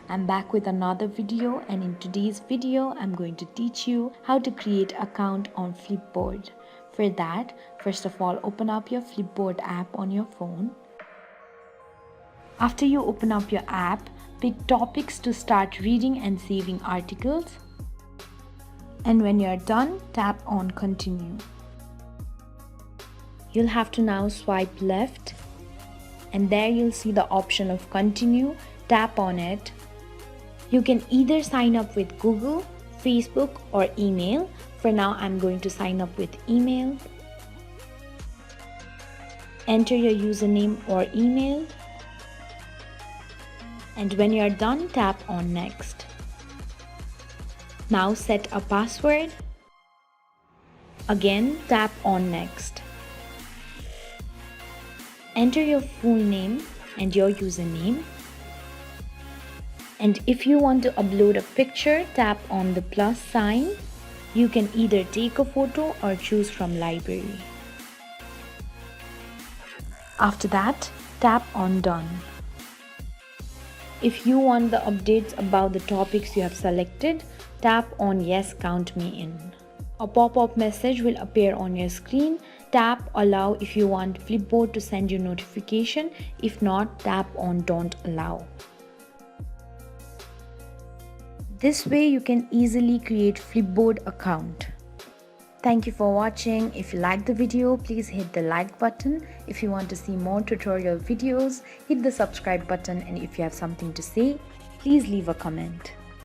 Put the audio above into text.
I'm back with another video, and in today's video I'm going to teach you how to create an account on Flipboard. For that, first of all, open up your Flipboard app on your phone. After you open up your app, pick topics to start reading and saving articles. And when you're done, tap on continue. You'll have to now swipe left, and there you'll see the option of continue. Tap on it. You can either sign up with Google, Facebook or email. For now, I'm going to sign up with email. Enter your username or email. And when you're done, tap on next. Now set a password. Again, tap on next. Enter your full name and your username. And if you want to upload a picture, tap on the plus sign. You can either take a photo or choose from library. After that, tap on done. If you want the updates about the topics you have selected, tap on yes, count me in. A pop-up message will appear on your screen. Tap allow if you want Flipboard to send you notification. If not, tap on don't allow. This way you can easily create Flipboard account. Thank you for watching. If you liked the video, please hit the like button. If you want to see more tutorial videos, hit the subscribe button, and if you have something to say, please leave a comment.